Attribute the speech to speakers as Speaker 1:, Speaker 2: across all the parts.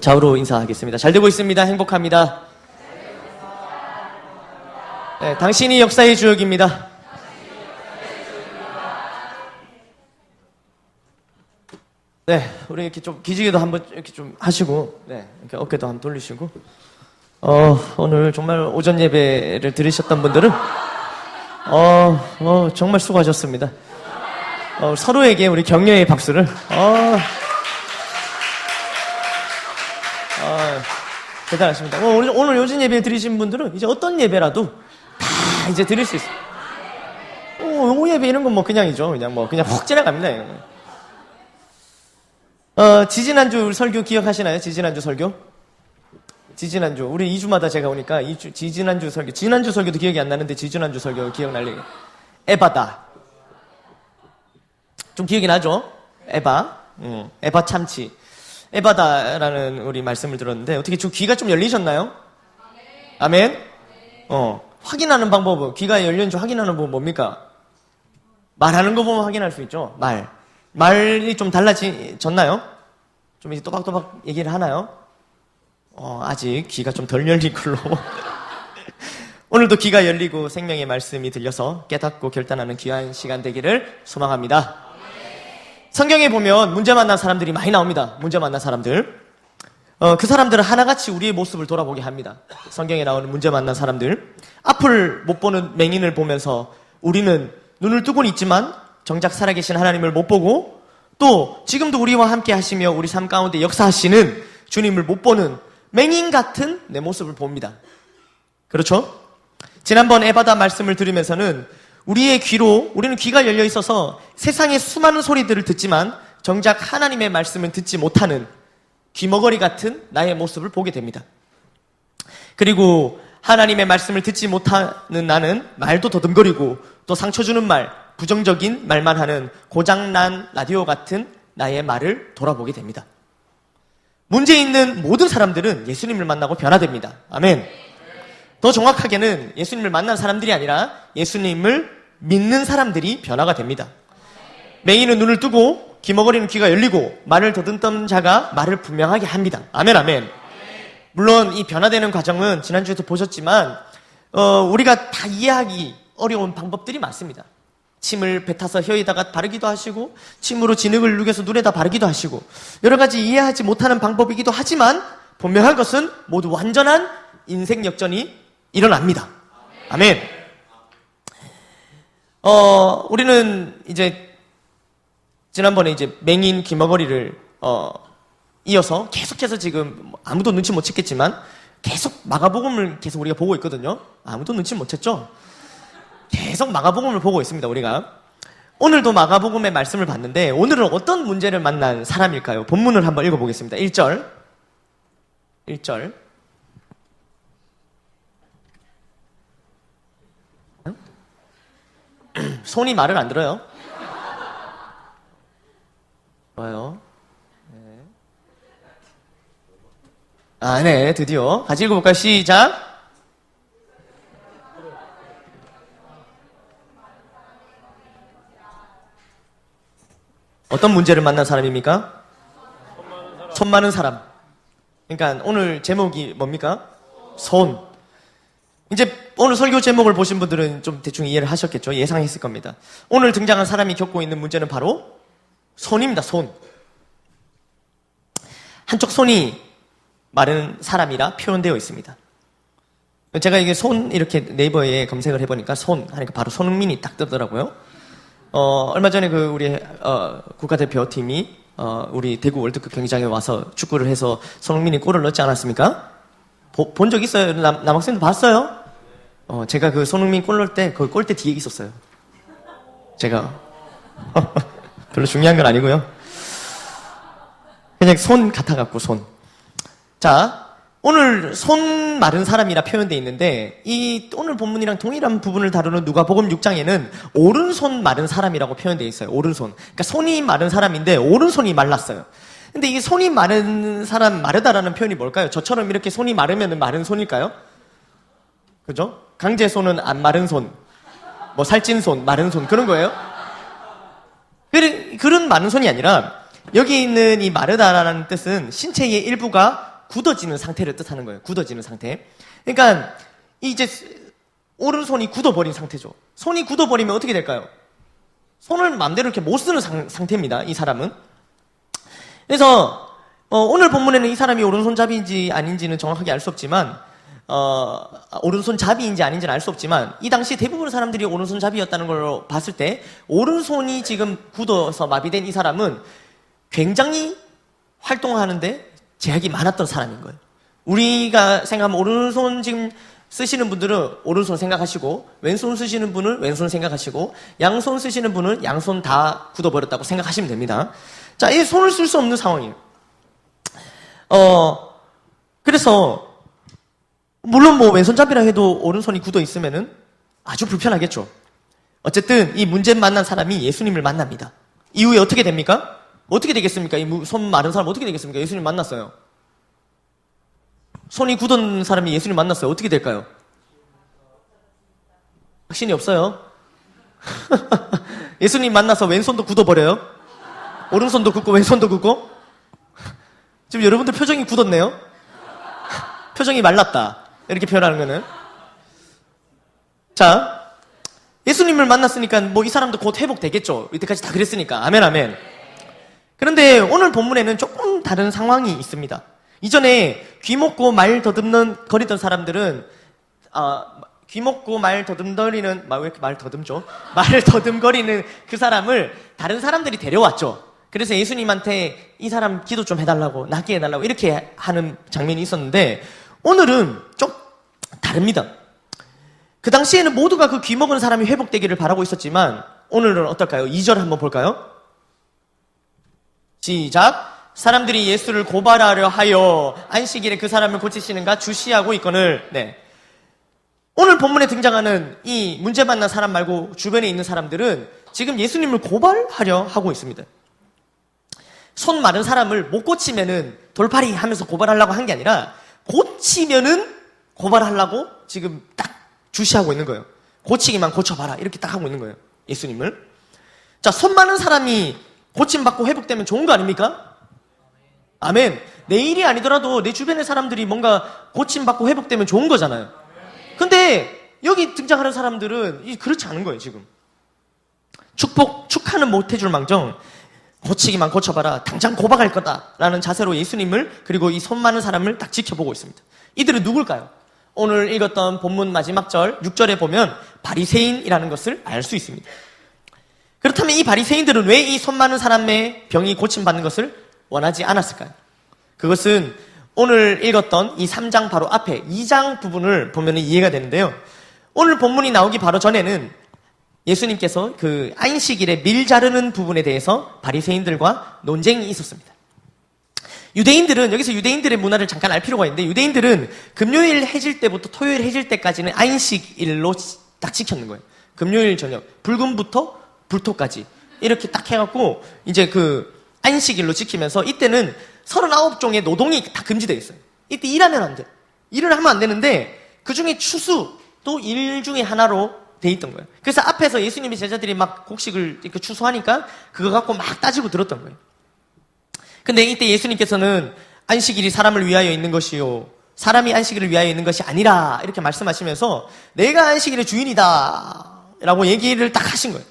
Speaker 1: 좌우로 인사하겠습니다. 잘 되고 있습니다. 행복합니다. 네, 당신이 역사의 주역입니다. 네, 우리 이렇게 좀 기지개도 한번 이렇게 좀 하시고, 네, 이렇게 어깨도 한번 돌리시고, 오늘 정말 오전 예배를 들으셨던 분들은, 정말 수고하셨습니다. 서로에게 우리 격려의 박수를, 대단하십니다. 오늘 요즘 예배 들으신 분들은 이제 어떤 예배라도 다 이제 들을 수 있어요. 오 예배 이런 건 뭐 그냥이죠. 그냥 훅 지나갑니다. 지지난주 설교 기억하시나요? 지지난주 설교? 지지난주. 우리 2주마다 제가 오니까 지지난주 설교. 지난주 설교도 기억이 안 나는데 지지난주 설교 기억날리. 에바다. 좀 기억이 나죠? 에바. 에바 참치. 에바다라는 우리 말씀을 들었는데 어떻게 귀가 좀 열리셨나요? 아멘? 확인하는 방법은 귀가 열렸는지 확인하는 방법은 뭡니까? 말하는 거 보면 확인할 수 있죠. 말이 좀 달라졌나요? 좀 이제 또박또박 얘기를 하나요? 아직 귀가 좀 덜 열린 걸로. 오늘도 귀가 열리고 생명의 말씀이 들려서 깨닫고 결단하는 귀한 시간 되기를 소망합니다. 성경에 보면 문제 만난 사람들이 많이 나옵니다. 문제 만난 사람들. 그 사람들은 하나같이 우리의 모습을 돌아보게 합니다. 성경에 나오는 문제 만난 사람들. 앞을 못 보는 맹인을 보면서 우리는 눈을 뜨고는 있지만 정작 살아계신 하나님을 못 보고 또 지금도 우리와 함께 하시며 우리 삶 가운데 역사하시는 주님을 못 보는 맹인 같은 내 모습을 봅니다. 그렇죠? 지난번 에바다 말씀을 들으면서는 우리의 귀로 우리는 귀가 열려 있어서 세상의 수많은 소리들을 듣지만 정작 하나님의 말씀을 듣지 못하는 귀머거리 같은 나의 모습을 보게 됩니다. 그리고 하나님의 말씀을 듣지 못하는 나는 말도 더듬거리고 또 상처 주는 말, 부정적인 말만 하는 고장난 라디오 같은 나의 말을 돌아보게 됩니다. 문제 있는 모든 사람들은 예수님을 만나고 변화됩니다. 아멘. 더 정확하게는 예수님을 만난 사람들이 아니라 예수님을 믿는 사람들이 변화가 됩니다. 맹인은 눈을 뜨고 귀머거리는 귀가 열리고 말을 더듬던 자가 말을 분명하게 합니다. 아멘 아멘. 물론 이 변화되는 과정은 지난주에도 보셨지만 우리가 다 이해하기 어려운 방법들이 많습니다. 침을 뱉어서 혀에다가 바르기도 하시고 침으로 진흙을 누겨서 눈에다 바르기도 하시고 여러 가지 이해하지 못하는 방법이기도 하지만 분명한 것은 모두 완전한 인생 역전이 일어납니다. 아멘. 우리는 이제 지난번에 이제 맹인 귀머거리를 이어서 계속해서 지금 아무도 눈치 못 챘겠지만 계속 마가복음을 계속 우리가 보고 있거든요. 아무도 눈치 못 챘죠? 계속 마가복음을 보고 있습니다. 우리가 오늘도 마가복음의 말씀을 봤는데 오늘은 어떤 문제를 만난 사람일까요? 본문을 한번 읽어보겠습니다. 1절 손이 말을 안 들어요. 좋아요. 네, 드디어 같이 읽어볼까요? 시작. 어떤 문제를 만난 사람입니까? 손 많은 사람. 그러니까 오늘 제목이 뭡니까? 손. 이제 오늘 설교 제목을 보신 분들은 좀 대충 이해를 하셨겠죠? 예상했을 겁니다. 오늘 등장한 사람이 겪고 있는 문제는 바로 손입니다. 손. 한쪽 손이 마른 사람이라 표현되어 있습니다. 제가 이게 손 이렇게 네이버에 검색을 해보니까 손 하니까 바로 손흥민이 딱 뜨더라고요. 얼마 전에 우리 국가대표팀이 우리 대구 월드컵 경기장에 와서 축구를 해서 손흥민이 골을 넣지 않았습니까? 본 적 있어요? 남학생도 봤어요? 제가 그 손흥민 골 넣을 때 그 골대 뒤에 있었어요. 제가 별로 중요한 건 아니고요. 그냥 손 같아갖고 손. 자, 오늘 손 마른 사람이라 표현되어 있는데 이 오늘 본문이랑 동일한 부분을 다루는 누가복음 6장에는 오른손 마른 사람이라고 표현되어 있어요. 오른손. 그러니까 손이 마른 사람인데 오른손이 말랐어요. 근데 이 손이 마른 사람, 마르다라는 표현이 뭘까요? 저처럼 이렇게 손이 마르면 마른 손일까요? 그죠? 강제 손은 안 마른 손, 뭐 살찐 손, 마른 손 그런 거예요? 그런 마른 손이 아니라 여기 있는 이 마르다라는 뜻은 신체의 일부가 굳어지는 상태를 뜻하는 거예요. 굳어지는 상태. 그러니까 이제 오른손이 굳어버린 상태죠. 손이 굳어버리면 어떻게 될까요? 손을 마음대로 이렇게 못 쓰는 상태입니다. 이 사람은. 그래서 오늘 본문에는 이 사람이 오른손잡이인지 아닌지는 정확하게 알 수 없지만 오른손잡이인지 아닌지는 알 수 없지만 이 당시 대부분의 사람들이 오른손잡이였다는 걸로 봤을 때 오른손이 지금 굳어서 마비된 이 사람은 굉장히 활동하는데 제약이 많았던 사람인 거예요. 우리가 생각하면 오른손 지금 쓰시는 분들은 오른손 생각하시고 왼손 쓰시는 분은 왼손 생각하시고 양손 쓰시는 분은 양손 다 굳어버렸다고 생각하시면 됩니다. 자, 이 손을 쓸 수 없는 상황이에요. 그래서 물론 뭐 왼손잡이라 해도 오른손이 굳어 있으면은 아주 불편하겠죠. 어쨌든 이 문제 만난 사람이 예수님을 만납니다. 이후에 어떻게 됩니까? 어떻게 되겠습니까? 이 손 마른 사람 어떻게 되겠습니까? 예수님 만났어요. 손이 굳은 사람이 예수님 만났어요. 어떻게 될까요? 확신이 없어요. 예수님 만나서 왼손도 굳어버려요. 오른손도 굳고 왼손도 굳고. 지금 여러분들 표정이 굳었네요. 표정이 말랐다. 이렇게 표현하는 거는. 자, 예수님을 만났으니까 뭐 이 사람도 곧 회복되겠죠. 이때까지 다 그랬으니까. 아멘, 아멘. 그런데 오늘 본문에는 조금 다른 상황이 있습니다. 이전에 귀 먹고 말 더듬는 거리던 사람들은 귀 먹고 말 더듬거리는 왜 이렇게 말 더듬죠? 말 더듬거리는 그 사람을 다른 사람들이 데려왔죠. 그래서 예수님한테 이 사람 기도 좀 해달라고 낫게 해달라고 이렇게 하는 장면이 있었는데 오늘은 좀 다릅니다. 그 당시에는 모두가 그 귀 먹은 사람이 회복되기를 바라고 있었지만 오늘은 어떨까요? 2절 한번 볼까요? 시작. 사람들이 예수를 고발하려 하여 안식일에 그 사람을 고치시는가 주시하고 있거늘. 네. 오늘 본문에 등장하는 이 문제 만난 사람 말고 주변에 있는 사람들은 지금 예수님을 고발하려 하고 있습니다. 손 마른 사람을 못 고치면은 돌팔이 하면서 고발하려고 한 게 아니라 고치면은 고발하려고 지금 딱 주시하고 있는 거예요. 고치기만 고쳐봐라 이렇게 딱 하고 있는 거예요. 예수님을. 자, 손 마른 사람이 고침받고 회복되면 좋은 거 아닙니까? 아멘. 내 일이 아니더라도 내 주변의 사람들이 뭔가 고침받고 회복되면 좋은 거잖아요. 근데 여기 등장하는 사람들은 그렇지 않은 거예요. 지금 축하는 못 해줄 망정 고치기만 고쳐봐라 당장 고박할 거다라는 자세로 예수님을 그리고 이 손 많은 사람을 딱 지켜보고 있습니다. 이들은 누굴까요? 오늘 읽었던 본문 마지막 절 6절에 보면 바리새인이라는 것을 알 수 있습니다. 그렇다면 이 바리새인들은 왜 이 손 많은 사람의 병이 고침받는 것을 원하지 않았을까요? 그것은 오늘 읽었던 이 3장 바로 앞에 2장 부분을 보면 이해가 되는데요. 오늘 본문이 나오기 바로 전에는 예수님께서 그 안식일에 밀 자르는 부분에 대해서 바리새인들과 논쟁이 있었습니다. 유대인들은 여기서 유대인들의 문화를 잠깐 알 필요가 있는데 유대인들은 금요일 해질 때부터 토요일 해질 때까지는 안식일로 딱 지켰는 거예요. 금요일 저녁 붉은부터 불토까지 이렇게 딱 해갖고 이제 그 안식일로 지키면서 이때는 39종의 노동이 다 금지되어 있어요. 이때 일하면 안 돼. 일을 하면 안 되는데 그 중에 추수도 일 중에 하나로 돼 있던 거예요. 그래서 앞에서 예수님의 제자들이 막 곡식을 이렇게 추수하니까 그거 갖고 막 따지고 들었던 거예요. 근데 이때 예수님께서는 안식일이 사람을 위하여 있는 것이요 사람이 안식일을 위하여 있는 것이 아니라 이렇게 말씀하시면서 내가 안식일의 주인이다 라고 얘기를 딱 하신 거예요.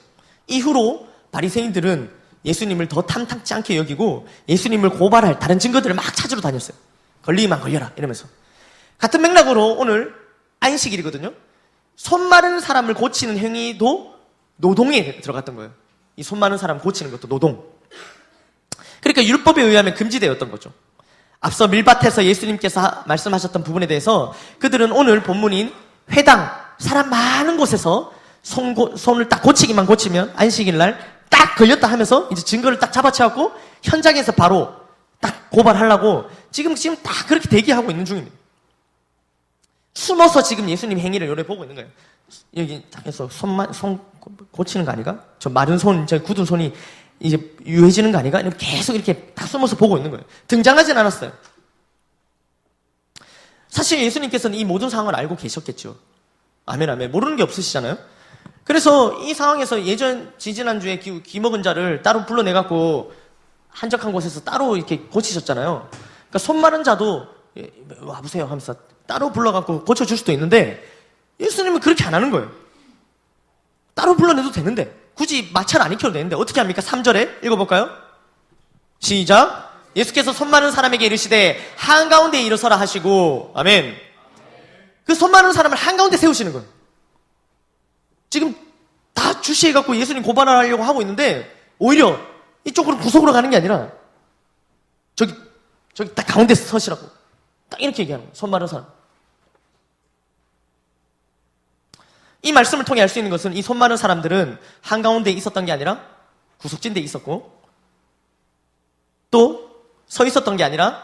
Speaker 1: 이후로 바리새인들은 예수님을 더 탐탁지 않게 여기고 예수님을 고발할 다른 증거들을 막 찾으러 다녔어요. 걸리기만 걸려라 이러면서. 같은 맥락으로 오늘 안식일이거든요. 손 마른 사람을 고치는 행위도 노동에 들어갔던 거예요. 이 손 마른 사람 고치는 것도 노동. 그러니까 율법에 의하면 금지되었던 거죠. 앞서 밀밭에서 예수님께서 말씀하셨던 부분에 대해서 그들은 오늘 본문인 회당, 사람 많은 곳에서 손을 딱 고치기만 고치면 안식일 날 딱 걸렸다 하면서 이제 증거를 딱 잡아채갖고 현장에서 바로 딱 고발하려고 지금 딱 그렇게 대기하고 있는 중입니다. 숨어서 지금 예수님 행위를 요래 보고 있는 거예요. 여기 딱 해서 손 고치는 거 아닌가? 저 마른 손, 저 굳은 손이 이제 유해지는 거 아닌가? 계속 이렇게 딱 숨어서 보고 있는 거예요. 등장하진 않았어요. 사실 예수님께서는 이 모든 상황을 알고 계셨겠죠. 아멘, 아멘. 모르는 게 없으시잖아요. 그래서 이 상황에서 지지난주에 귀 먹은 자를 따로 불러내갖고 한적한 곳에서 따로 이렇게 고치셨잖아요. 그러니까 손 마른 자도 와보세요 하면서 따로 불러갖고 고쳐줄 수도 있는데 예수님은 그렇게 안 하는 거예요. 따로 불러내도 되는데 굳이 마찰 안 익혀도 되는데 어떻게 합니까? 3절에 읽어볼까요? 시작. 예수께서 손 많은 사람에게 이르시되 한가운데에 일어서라 하시고 아멘. 그 손 많은 사람을 한가운데 세우시는 거예요. 지금 다 주시해갖고 예수님 고발하려고 하고 있는데 오히려 이쪽으로 구석으로 가는 게 아니라 저기 딱 가운데 서시라고 딱 이렇게 얘기하는 거예요. 손 많은 사람. 이 말씀을 통해 알 수 있는 것은 이 손 많은 사람들은 한가운데에 있었던 게 아니라 구석진데에 있었고 또 서 있었던 게 아니라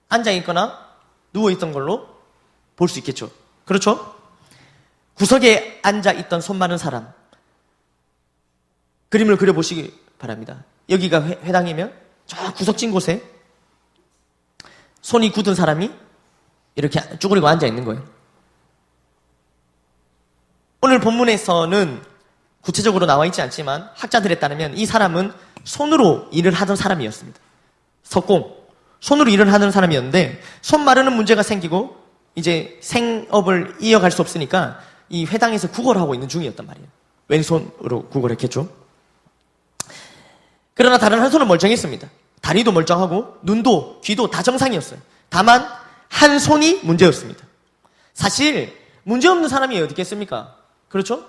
Speaker 1: 앉아있거나 누워있던 걸로 볼 수 있겠죠. 그렇죠? 구석에 앉아있던 손 많은 사람 그림을 그려보시기 바랍니다. 여기가 회당이면 저 구석진 곳에 손이 굳은 사람이 이렇게 쭈그리고 앉아있는 거예요. 오늘 본문에서는 구체적으로 나와 있지 않지만 학자들에 따르면 이 사람은 손으로 일을 하던 사람이었습니다. 석공, 손으로 일을 하는 사람이었는데 손 마르는 문제가 생기고 이제 생업을 이어갈 수 없으니까 이 회당에서 구걸을 하고 있는 중이었단 말이에요. 왼손으로 구걸했겠죠. 그러나 다른 한 손은 멀쩡했습니다. 다리도 멀쩡하고 눈도 귀도 다 정상이었어요. 다만 한 손이 문제였습니다. 사실 문제없는 사람이 어디 있겠습니까? 그렇죠?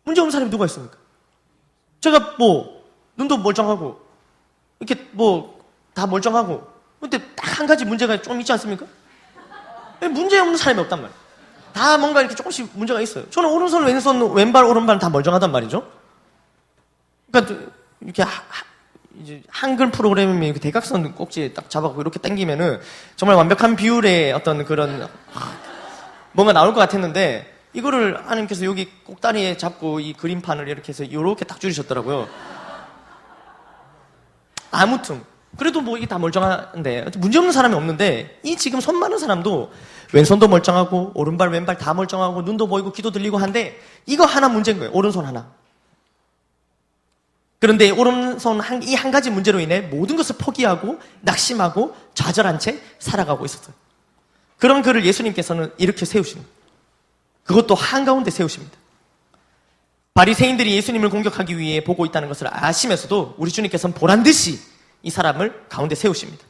Speaker 1: 문제없는 사람이 누가 있습니까? 제가 눈도 멀쩡하고 이렇게 다 멀쩡하고 근데 딱 한 가지 문제가 좀 있지 않습니까? 문제 없는 사람이 없단 말이에요. 다 뭔가 이렇게 조금씩 문제가 있어요. 저는 오른손, 왼손, 왼발, 오른발 다 멀쩡하단 말이죠. 그러니까 이렇게 이제 한글 프로그램이면 이렇게 대각선 꼭지에 딱 잡아갖고 이렇게 당기면은 정말 완벽한 비율의 어떤 그런 뭔가 나올 것 같았는데 이거를 하나님께서 여기 꼭다리에 잡고 이 그림판을 이렇게 해서 이렇게 딱 줄이셨더라고요. 아무튼 그래도 이게 다 멀쩡한데 문제없는 사람이 없는데 이 지금 손 많은 사람도 왼손도 멀쩡하고 오른발 왼발 다 멀쩡하고 눈도 보이고 귀도 들리고 한데 이거 하나 문제인 거예요. 오른손 하나. 그런데 오른손 이 한 가지 문제로 인해 모든 것을 포기하고 낙심하고 좌절한 채 살아가고 있었어요. 그런 그를 예수님께서는 이렇게 세우시는 거예요. 그것도 한가운데 세우십니다. 바리새인들이 예수님을 공격하기 위해 보고 있다는 것을 아시면서도 우리 주님께서는 보란듯이 이 사람을 가운데 세우십니다.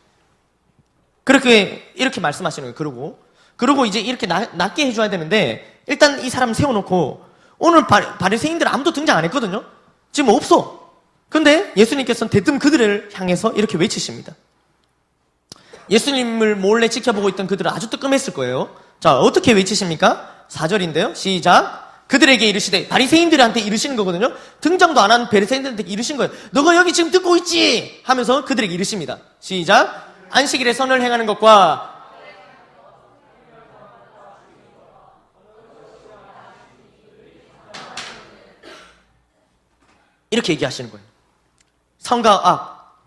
Speaker 1: 그렇게 이렇게 말씀하시는 거예요. 그러고 이제 이렇게 낫게 해줘야 되는데 일단 이 사람 세워놓고 오늘 바리새인들 아무도 등장 안 했거든요. 지금 없어. 근데 예수님께서는 대뜸 그들을 향해서 이렇게 외치십니다. 예수님을 몰래 지켜보고 있던 그들은 아주 뜨끔했을 거예요. 자, 어떻게 외치십니까? 4절인데요. 시작. 그들에게 이르시되, 바리새인들한테 이르시는 거거든요. 등장도 안 한 바리새인들한테 이르신 거예요. 너가 여기 지금 듣고 있지? 하면서 그들에게 이르십니다. 시작. 안식일에 선을 행하는 것과 이렇게 얘기하시는 거예요. 선과 악,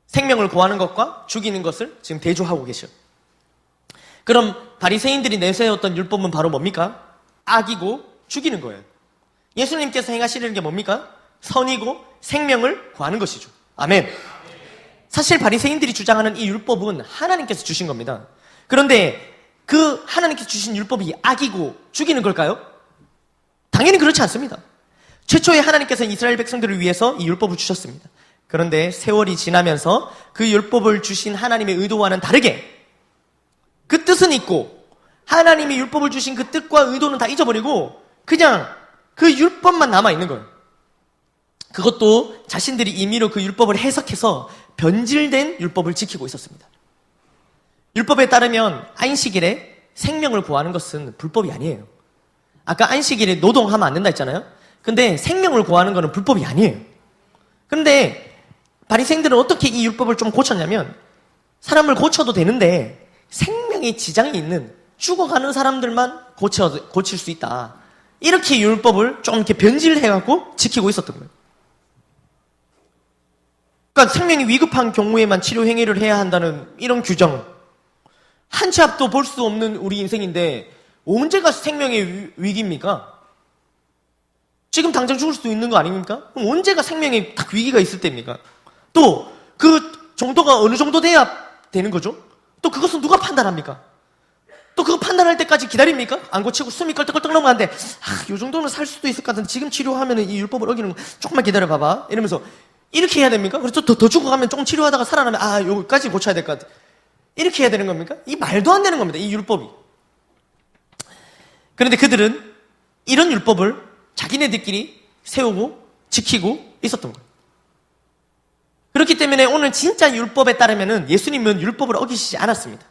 Speaker 1: 생명을 구하는 것과 죽이는 것을 지금 대조하고 계셔. 그럼 바리새인들이 내세웠던 율법은 바로 뭡니까? 악이고 죽이는 거예요. 예수님께서 행하시는 게 뭡니까? 선이고 생명을 구하는 것이죠. 아멘. 사실 바리새인들이 주장하는 이 율법은 하나님께서 주신 겁니다. 그런데 그 하나님께서 주신 율법이 악이고 죽이는 걸까요? 당연히 그렇지 않습니다. 최초에 하나님께서 이스라엘 백성들을 위해서 이 율법을 주셨습니다. 그런데 세월이 지나면서 그 율법을 주신 하나님의 의도와는 다르게 그 뜻은 있고 하나님이 율법을 주신 그 뜻과 의도는 다 잊어버리고 그냥 그 율법만 남아있는 거예요. 그것도 자신들이 임의로 그 율법을 해석해서 변질된 율법을 지키고 있었습니다. 율법에 따르면 안식일에 생명을 구하는 것은 불법이 아니에요. 아까 안식일에 노동하면 안 된다 했잖아요. 근데 생명을 구하는 것은 불법이 아니에요. 그런데 바리새인들은 어떻게 이 율법을 좀 고쳤냐면 사람을 고쳐도 되는데 생명에 지장이 있는 죽어가는 사람들만 고칠 수 있다. 이렇게 율법을 좀 이렇게 변질해갖고 지키고 있었던 거예요. 그러니까 생명이 위급한 경우에만 치료 행위를 해야 한다는 이런 규정. 한 치 앞도 볼 수 없는 우리 인생인데 언제가 생명의 위기입니까? 지금 당장 죽을 수도 있는 거 아닙니까? 그럼 언제가 생명에 딱 위기가 있을 때입니까? 또 그 정도가 어느 정도 돼야 되는 거죠? 또 그것은 누가 판단합니까? 또 그거 판단할 때까지 기다립니까? 안 고치고 숨이 껄떡껄떡 넘어가는데 요 정도는 살 수도 있을 것 같은데 지금 치료하면 이 율법을 어기는 거 조금만 기다려봐봐 이러면서 이렇게 해야 됩니까? 그래서 더 죽어가면 조금 치료하다가 살아나면 여기까지 고쳐야 될 것 같아. 이렇게 해야 되는 겁니까? 이 말도 안 되는 겁니다. 이 율법이. 그런데 그들은 이런 율법을 자기네들끼리 세우고 지키고 있었던 거예요. 그렇기 때문에 오늘 진짜 율법에 따르면은 예수님은 율법을 어기시지 않았습니다.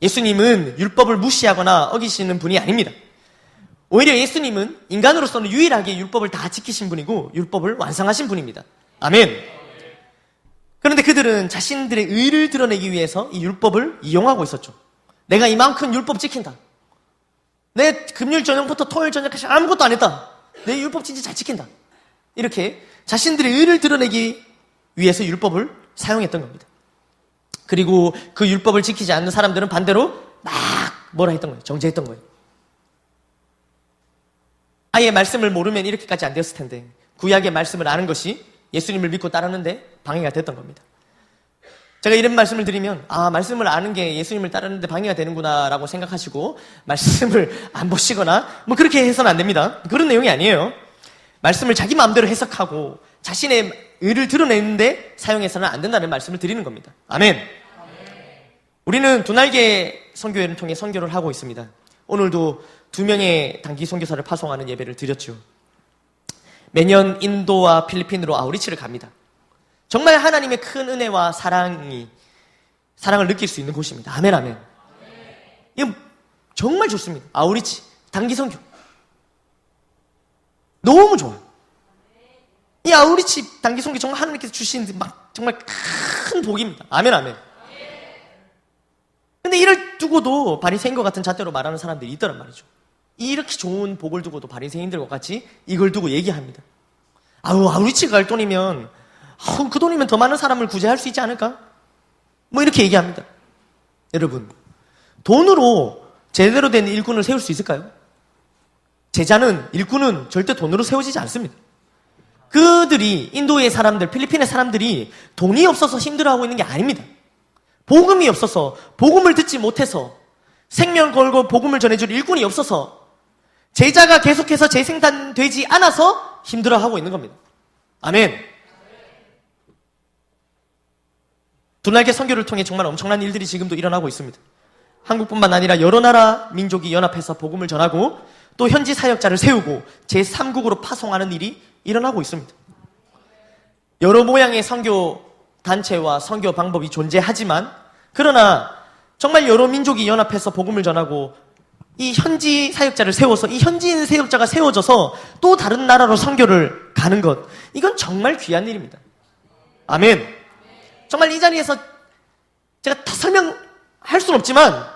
Speaker 1: 예수님은 율법을 무시하거나 어기시는 분이 아닙니다. 오히려 예수님은 인간으로서는 유일하게 율법을 다 지키신 분이고 율법을 완성하신 분입니다. 아멘. 그런데 그들은 자신들의 의를 드러내기 위해서 이 율법을 이용하고 있었죠. 내가 이만큼 율법 지킨다. 내 금요일 저녁부터 토요일 저녁까지 아무것도 안 했다. 내 율법 진짜 잘 지킨다. 이렇게 자신들의 의를 드러내기 위해서 율법을 사용했던 겁니다. 그리고 그 율법을 지키지 않는 사람들은 반대로 막 뭐라 했던 거예요. 정죄했던 거예요. 아예 말씀을 모르면 이렇게까지 안 되었을 텐데 구약의 말씀을 아는 것이 예수님을 믿고 따르는데 방해가 됐던 겁니다. 제가 이런 말씀을 드리면 말씀을 아는 게 예수님을 따르는데 방해가 되는구나 라고 생각하시고 말씀을 안 보시거나 뭐 그렇게 해서는 안 됩니다. 그런 내용이 아니에요. 말씀을 자기 마음대로 해석하고 자신의 의를 드러내는데 사용해서는 안 된다는 말씀을 드리는 겁니다. 아멘. 우리는 두 날개 선교회를 통해 선교를 하고 있습니다. 오늘도 2명의 단기 선교사를 파송하는 예배를 드렸죠. 매년 인도와 필리핀으로 아우리치를 갑니다. 정말 하나님의 큰 은혜와 사랑을 느낄 수 있는 곳입니다. 아멘, 아멘. 이거 정말 좋습니다. 아우리치, 단기 선교. 너무 좋아요. 이 아우리치 단기 선교 정말 하나님께서 주신 정말 큰 복입니다. 아멘, 아멘. 근데 이를 두고도 바리새인과 같은 잣대로 말하는 사람들이 있더란 말이죠. 이렇게 좋은 복을 두고도 바리새인들과 같이 이걸 두고 얘기합니다. 아우리치 갈 돈이면 그 돈이면 더 많은 사람을 구제할 수 있지 않을까? 뭐 이렇게 얘기합니다. 여러분, 돈으로 제대로 된 일꾼을 세울 수 있을까요? 일꾼은 절대 돈으로 세워지지 않습니다. 그들이 인도의 사람들, 필리핀의 사람들이 돈이 없어서 힘들어하고 있는 게 아닙니다. 복음이 없어서, 복음을 듣지 못해서, 생명 걸고 복음을 전해줄 일꾼이 없어서, 제자가 계속해서 재생산되지 않아서 힘들어하고 있는 겁니다. 아멘. 두 날개 선교를 통해 정말 엄청난 일들이 지금도 일어나고 있습니다. 한국뿐만 아니라 여러 나라 민족이 연합해서 복음을 전하고 또 현지 사역자를 세우고 제3국으로 파송하는 일이 일어나고 있습니다. 여러 모양의 선교 단체와 선교 방법이 존재하지만 그러나 정말 여러 민족이 연합해서 복음을 전하고 이 현지 사역자를 세워서 이 현지인 사역자가 세워져서 또 다른 나라로 선교를 가는 것, 이건 정말 귀한 일입니다. 아멘. 정말 이 자리에서 제가 다 설명할 수는 없지만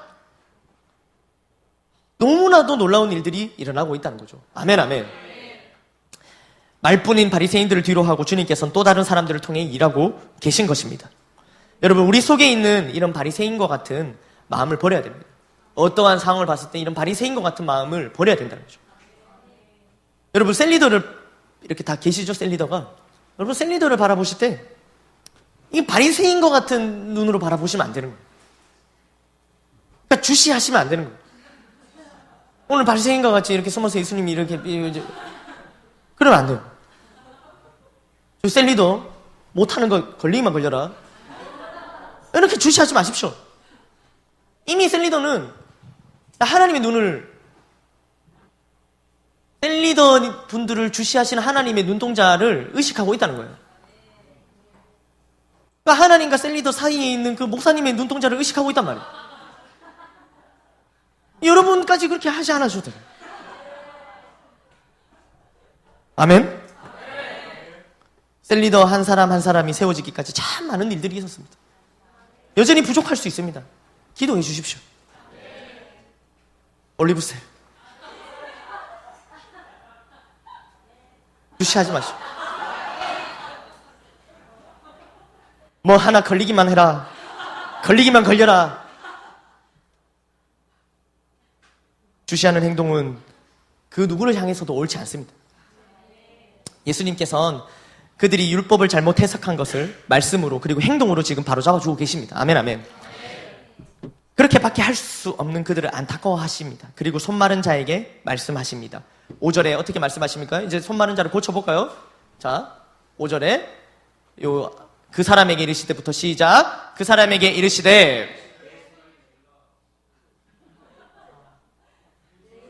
Speaker 1: 너무나도 놀라운 일들이 일어나고 있다는 거죠. 아멘, 아멘. 말뿐인 바리새인들을 뒤로하고 주님께서는 또 다른 사람들을 통해 일하고 계신 것입니다. 여러분, 우리 속에 있는 이런 바리새인과 같은 마음을 버려야 됩니다. 어떠한 상황을 봤을 때 이런 바리새인과 같은 마음을 버려야 된다는 거죠. 여러분, 셀리더를 이렇게 다 계시죠? 셀리더가. 여러분, 셀리더를 바라보실 때 이 바리새인과 같은 눈으로 바라보시면 안 되는 거예요. 그러니까 주시하시면 안 되는 거예요. 오늘 바리새인과 같이 이렇게 숨어서 예수님이 이렇게 그러면 안 돼요. 저 셀리더 못하는 거 걸리기만 걸려라. 이렇게 주시하지 마십시오. 이미 셀리더는 하나님의 눈을, 셀리더 분들을 주시하시는 하나님의 눈동자를 의식하고 있다는 거예요. 그러니까 하나님과 셀리더 사이에 있는 그 목사님의 눈동자를 의식하고 있단 말이에요. 여러분까지 그렇게 하지 않으셔도 돼요. 아멘? 셀리더 한 사람 한 사람이 세워지기까지 참 많은 일들이 있었습니다. 여전히 부족할 수 있습니다. 기도해 주십시오. 올리브셀. 무시하지 마시오. 뭐 하나 걸리기만 해라. 걸리기만 걸려라. 주시하는 행동은 그 누구를 향해서도 옳지 않습니다. 예수님께서는 그들이 율법을 잘못 해석한 것을 말씀으로 그리고 행동으로 지금 바로잡아주고 계십니다. 아멘, 아멘. 그렇게밖에 할 수 없는 그들을 안타까워하십니다. 그리고 손 마른 자에게 말씀하십니다. 5절에 어떻게 말씀하십니까? 이제 손 마른 자를 고쳐볼까요? 자, 5절에 그 사람에게 이르시되부터 시작. 그 사람에게 이르시되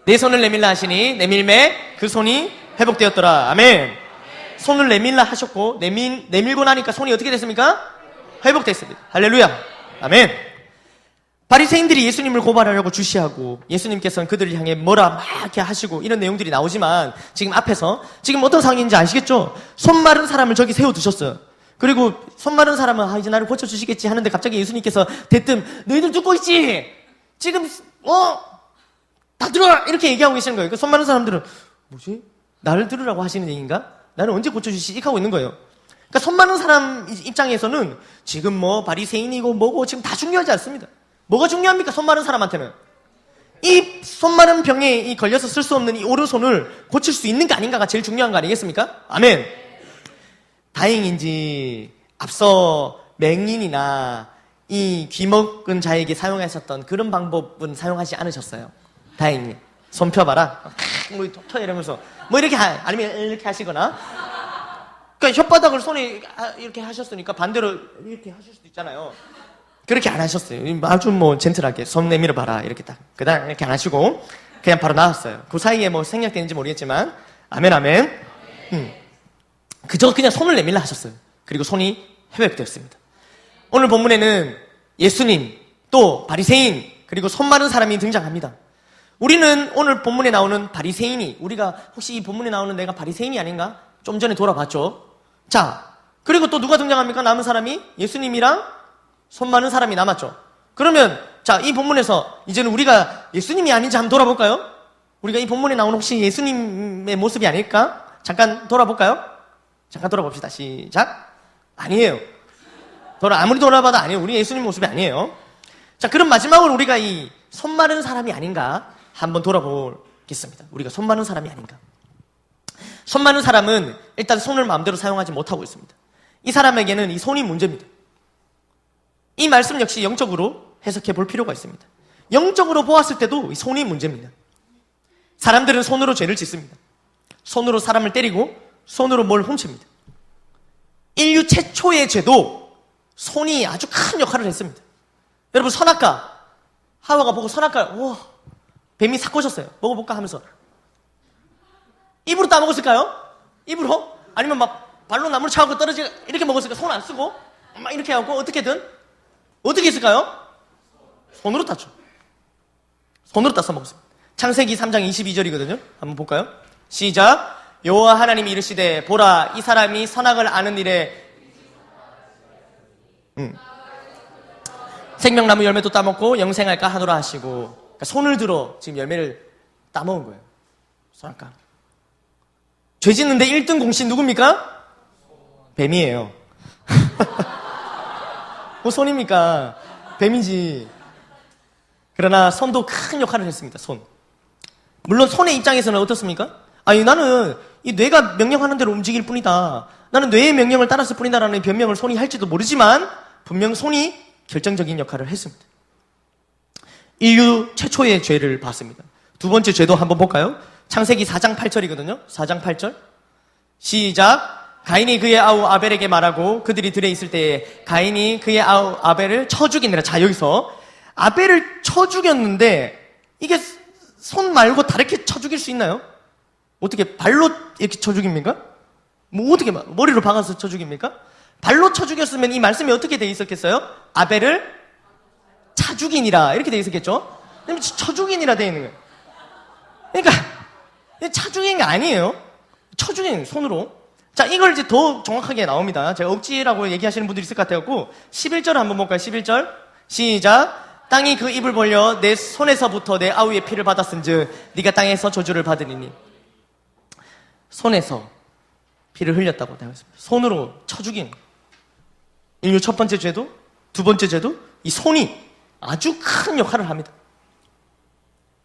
Speaker 1: 내 손을 내밀라 하시니 내밀매 그 손이 회복되었더라. 아멘. 손을 내밀라 하셨고 내밀고 나니까 손이 어떻게 됐습니까? 회복됐습니다. 할렐루야. 아멘. 바리새인들이 예수님을 고발하려고 주시하고 예수님께서는 그들을 향해 뭐라 막 이렇게 하시고 이런 내용들이 나오지만 지금 앞에서 지금 어떤 상황인지 아시겠죠? 손 마른 사람을 저기 세워두셨어요. 그리고 손 마른 사람은 이제 나를 고쳐주시겠지 하는데 갑자기 예수님께서 대뜸 너희들 듣고 있지? 지금 다 들어! 이렇게 얘기하고 계시는 거예요. 손 마른 사람들은 뭐지? 나를 들으라고 하시는 얘기인가? 나는 언제 고쳐주시지? 이렇게 하고 있는 거예요. 그러니까 손 마른 사람 입장에서는 지금 뭐 바리새인이고 뭐고 지금 다 중요하지 않습니다. 뭐가 중요합니까? 손 마른 사람한테는 이 손 마른 병에 걸려서 쓸 수 없는 이 오른손을 고칠 수 있는 게 아닌가가 제일 중요한 거 아니겠습니까? 아멘. 다행인지 앞서 맹인이나 이 귀먹은 자에게 사용하셨던 그런 방법은 사용하지 않으셨어요. 다행히 손 펴봐라 뭐 터 이러면서 뭐 이렇게 아니면 이렇게 하시거나 그러니까 혓바닥을 손에 이렇게 하셨으니까 반대로 이렇게 하실 수도 있잖아요. 그렇게 안 하셨어요. 아주 뭐 젠틀하게 손 내밀어 봐라 이렇게 딱 그다음 이렇게 안 하시고 그냥 바로 나왔어요. 그 사이에 뭐 생략되는지 모르겠지만 아멘 아멘. 그저 그냥 손을 내밀라 하셨어요. 그리고 손이 회복되었습니다. 오늘 본문에는 예수님 또 바리새인 그리고 손 마른 사람이 등장합니다. 우리는 오늘 본문에 나오는 바리새인이 우리가 혹시 이 본문에 나오는 내가 바리새인이 아닌가? 좀 전에 돌아봤죠. 자, 그리고 또 누가 등장합니까? 남은 사람이 예수님이랑 손 마른 사람이 남았죠. 그러면 자, 이 본문에서 이제는 우리가 예수님이 아닌지 한번 돌아볼까요? 우리가 이 본문에 나오는 혹시 예수님의 모습이 아닐까? 잠깐 돌아볼까요? 잠깐 돌아봅시다. 시작. 아니에요. 아무리 돌아봐도 아니에요. 우리 예수님 모습이 아니에요. 자, 그럼 마지막으로 우리가 이 손 마른 사람이 아닌가 한번 돌아보겠습니다. 우리가 손 마른 사람이 아닌가. 손 마른 사람은 일단 손을 마음대로 사용하지 못하고 있습니다. 이 사람에게는 이 손이 문제입니다. 이 말씀 역시 영적으로 해석해 볼 필요가 있습니다. 영적으로 보았을 때도 이 손이 문제입니다. 사람들은 손으로 죄를 짓습니다. 손으로 사람을 때리고 손으로 뭘 훔칩니다. 인류 최초의 죄도 손이 아주 큰 역할을 했습니다. 여러분 선악과 하와가 보고 선악과 우와 뱀이 싹 꼬셨어요. 먹어볼까 하면서 입으로 따먹었을까요? 입으로? 아니면 막 발로 나무를 차고 떨어지고 이렇게 먹었을까? 손 안 쓰고 막 이렇게 하고 어떻게든 어떻게 했을까요? 손으로 땄죠. 손으로 따서 먹었습니다. 창세기 3장 22절이거든요. 한번 볼까요? 시작. 여호와 하나님이 이르시되 보라 이 사람이 선악을 아는 일에 생명나무 열매도 따먹고 영생할까 하노라 하시고 그러니까 손을 들어 지금 열매를 따먹은 거예요. 선악과. 죄 짓는데 1등 공신 누굽니까? 뱀이에요. 뭐 손입니까? 뱀이지. 그러나 손도 큰 역할을 했습니다. 손. 물론 손의 입장에서는 어떻습니까? 아니 나는 이 뇌가 명령하는 대로 움직일 뿐이다. 나는 뇌의 명령을 따랐을 뿐이다라는 변명을 손이 할지도 모르지만 분명 손이 결정적인 역할을 했습니다. 인류 최초의 죄를 봤습니다. 두 번째 죄도 한번 볼까요? 창세기 4장 8절이거든요. 4장 8절. 시작. 가인이 그의 아우 아벨에게 말하고 그들이 들에 있을 때에 가인이 그의 아우 아벨을 쳐 죽이니라. 자, 여기서 아벨을 쳐 죽였는데 이게 손 말고 다르게 쳐 죽일 수 있나요? 어떻게 발로 이렇게 쳐 죽입니까? 뭐 어떻게 머리로 박아서 쳐 죽입니까? 발로 쳐 죽였으면 이 말씀이 어떻게 돼 있었겠어요? 아벨을 차 죽이니라 이렇게 돼 있었겠죠? 쳐 죽이니라 돼 있는 거예요. 그러니까 차 죽인 게 아니에요. 쳐 죽인 손으로. 자, 이걸 이제 더 정확하게 나옵니다. 제가 억지라고 얘기하시는 분들이 있을 것 같아갖고 11절 한번 볼까요? 11절 시작. 땅이 그 입을 벌려 내 손에서부터 내 아우의 피를 받았은즉 네가 땅에서 저주를 받으리니. 손에서 피를 흘렸다고 되어 있습니다. 손으로 쳐 죽인. 인류 첫 번째 죄도 두 번째 죄도 이 손이 아주 큰 역할을 합니다.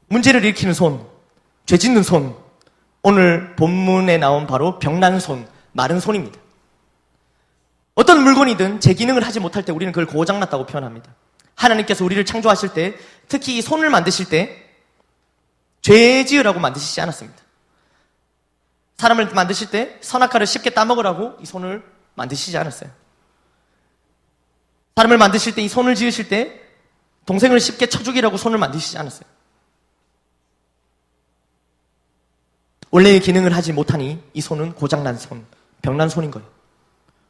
Speaker 1: 문제를 일으키는 손, 죄 짓는 손. 오늘 본문에 나온 바로 병난 손, 마른 손입니다. 어떤 물건이든 제 기능을 하지 못할 때 우리는 그걸 고장났다고 표현합니다. 하나님께서 우리를 창조하실 때, 특히 이 손을 만드실 때 죄 지으라고 만드시지 않았습니다. 사람을 만드실 때 선악과를 쉽게 따먹으라고 이 손을 만드시지 않았어요. 사람을 만드실 때, 이 손을 지으실 때 동생을 쉽게 쳐 죽이라고 손을 만드시지 않았어요. 원래의 기능을 하지 못하니 이 손은 고장난 손, 병난 손인 거예요.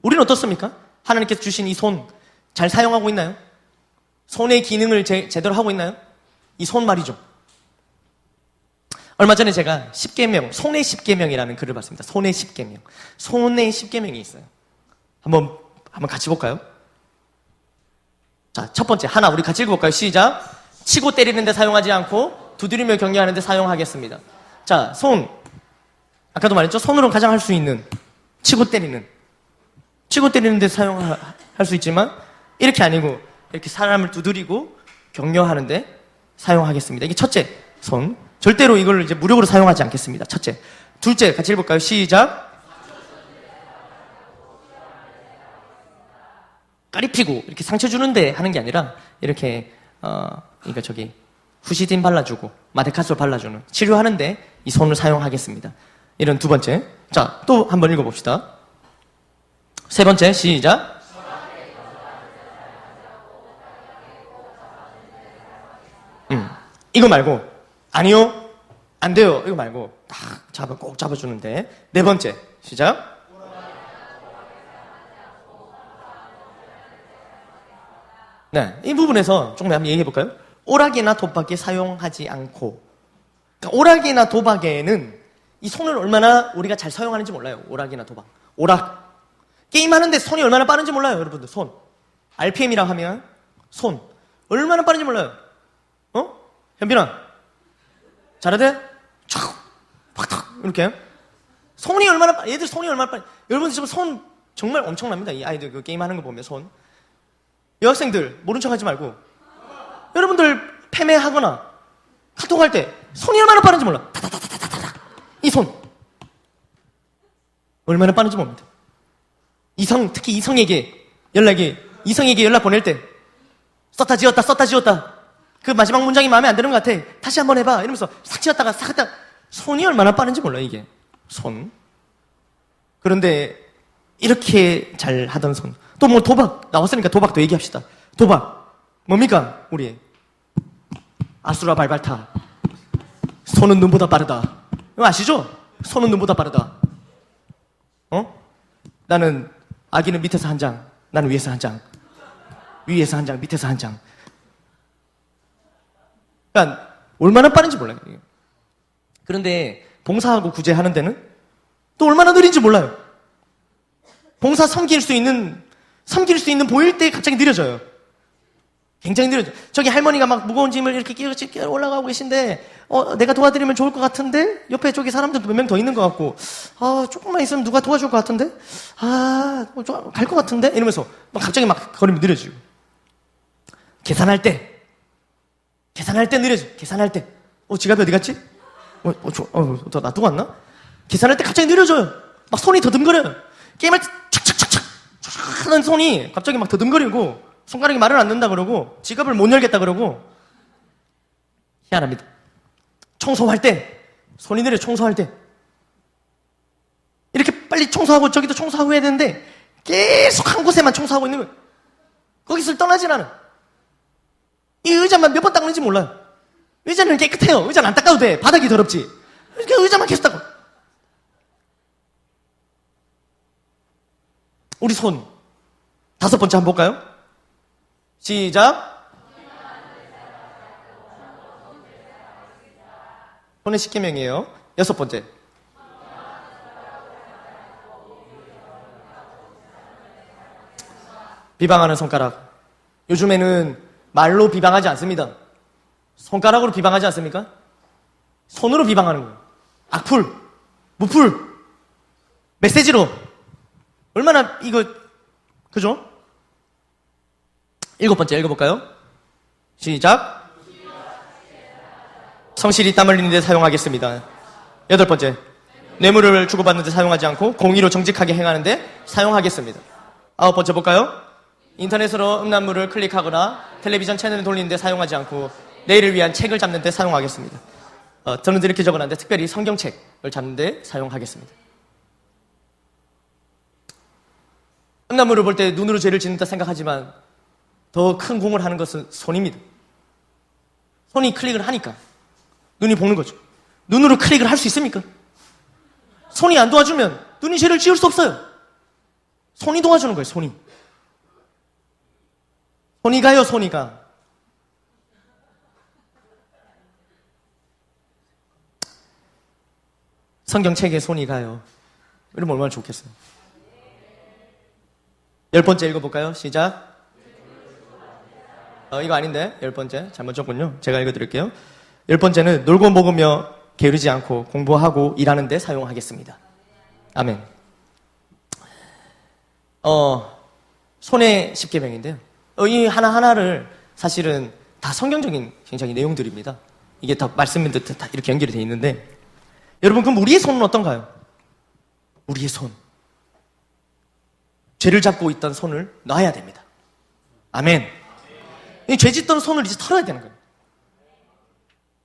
Speaker 1: 우리는 어떻습니까? 하나님께서 주신 이 손 잘 사용하고 있나요? 손의 기능을 제대로 하고 있나요? 이 손 말이죠. 얼마 전에 제가 10계명, 손의 10계명이라는 글을 봤습니다. 손의 10계명. 손의 10계명이 있어요. 한번 같이 볼까요? 자, 첫 번째, 하나, 우리 같이 읽어볼까요? 시작. 치고 때리는 데 사용하지 않고 두드리며 격려하는 데 사용하겠습니다. 자, 손. 아까도 말했죠? 손으로 가장 할 수 있는, 치고 때리는 데 사용할 수 있지만, 이렇게 아니고, 이렇게 사람을 두드리고 격려하는 데 사용하겠습니다. 이게 첫째, 손. 절대로 이걸 이제 무력으로 사용하지 않겠습니다. 첫째. 둘째, 같이 읽어볼까요? 시작. 까리피고 이렇게 상처 주는데 하는 게 아니라 이렇게 그러니까 저기 후시딘 발라주고 마데카솔 발라주는 치료하는데 이 손을 사용하겠습니다. 이런 두 번째. 자, 또 한번 읽어봅시다. 세 번째, 시작. 이거 말고 아니요, 안 돼요. 이거 말고 딱 꼭 잡아주는데. 네 번째, 시작. 네, 이 부분에서 조금 한번 얘기해 볼까요? 오락이나 도박에 사용하지 않고, 그러니까 오락이나 도박에는 이 손을 얼마나 우리가 잘 사용하는지 몰라요. 오락이나 도박. 오락. 게임하는데 손이 얼마나 빠른지 몰라요, 여러분들. 손. RPM이라고 하면 손. 얼마나 빠른지 몰라요. 현빈아. 잘하대? 촥. 팍탁. 이렇게. 손이 얼마나 얘들 손이 얼마나 빠른지. 여러분들 지금 손 정말 엄청납니다. 이 아이들 그 게임하는 거 보면 손. 여학생들 모른 척 하지 말고 여러분들 패매하거나 카톡할 때 손이 얼마나 빠른지 몰라. 타타타타타타. 이 손 얼마나 빠른지 모릅니다. 특히 이성에게 연락 보낼 때 썼다 지웠다 그 마지막 문장이 마음에 안 드는 것 같아. 다시 한번 해봐 이러면서 싹 지웠다가 싹 했다가 손이 얼마나 빠른지 몰라요. 이게 손. 그런데 이렇게 잘 하던 손. 또 뭐 도박 나왔으니까 도박도 얘기합시다. 도박 뭡니까? 우리 아수라 발발타. 손은 눈보다 빠르다. 이거 아시죠? 손은 눈보다 빠르다. 나는 아기는 밑에서 한 장, 나는 위에서 한 장, 위에서 한 장, 밑에서 한 장. 그러니까 얼마나 빠른지 몰라요. 그런데 봉사하고 구제하는 데는 또 얼마나 느린지 몰라요. 봉사 섬길 수 있는 보일 때 갑자기 느려져요. 굉장히 느려져요. 저기 할머니가 막 무거운 짐을 이렇게 끼어 올라가고 계신데, 내가 도와드리면 좋을 것 같은데, 옆에 저기 사람들도 몇 명 더 있는 것 같고, 조금만 있으면 누가 도와줄 것 같은데, 갈 것 같은데? 이러면서 갑자기 막 걸음이 느려지고. 계산할 때 느려져. 계산할 때. 지갑이 어디 갔지? 놔두고 왔나? 계산할 때 갑자기 느려져요. 막 손이 더듬거려요. 게임할 때 착착착착 하는 손이 갑자기 막 더듬거리고 손가락이 말을 안 듣는다 그러고 지갑을 못 열겠다 그러고. 희한합니다. 청소할 때 손이 느려. 청소할 때 이렇게 빨리 청소하고 저기도 청소하고 해야 되는데 계속 한 곳에만 청소하고 있는 거예요. 거기서 떠나진 않아. 이 의자만 몇 번 닦는지 몰라요. 의자는 깨끗해요. 의자는 안 닦아도 돼. 바닥이 더럽지. 그 의자만 계속 닦아. 우리 손 다섯 번째 한번 볼까요? 시작. 손의 10계명이에요. 여섯 번째. 비방하는 손가락. 요즘에는 말로 비방하지 않습니다. 손가락으로 비방하지 않습니까? 손으로 비방하는 거예요. 악플, 무플, 메시지로. 얼마나 그죠? 일곱 번째 읽어볼까요? 시작. 성실히 땀 흘리는 데 사용하겠습니다. 여덟 번째. 뇌물을 주고받는 데 사용하지 않고 공의로 정직하게 행하는 데 사용하겠습니다. 아홉 번째 볼까요? 인터넷으로 음란물을 클릭하거나 텔레비전 채널을 돌리는데 사용하지 않고 내일을 위한 책을 잡는 데 사용하겠습니다. 저는 이렇게 적어놨는데 특별히 성경책을 잡는 데 사용하겠습니다. 음란물을 볼 때 눈으로 죄를 짓는다 생각하지만 더 큰 공을 하는 것은 손입니다. 손이 클릭을 하니까 눈이 보는 거죠. 눈으로 클릭을 할 수 있습니까? 손이 안 도와주면 눈이 죄를 지을 수 없어요. 손이 도와주는 거예요, 손이. 손이 가요, 손이 가. 성경책에 손이 가요. 이러면 얼마나 좋겠어요. 10번째 읽어볼까요? 시작. 이거 아닌데 10번째 잘못 적군요. 제가 읽어드릴게요. 10번째는 놀고 먹으며 게으르지 않고 공부하고 일하는 데 사용하겠습니다. 아멘. 손의 10계명인데요. 이 하나하나를 사실은 다 성경적인 굉장히 내용들입니다. 이게 다 말씀인 듯 다 이렇게 연결이 되어 있는데, 여러분, 그럼 우리의 손은 어떤가요? 우리의 손. 죄를 잡고 있던 손을 놔야 됩니다. 아멘. 이 죄 짓던 손을 이제 털어야 되는 거예요.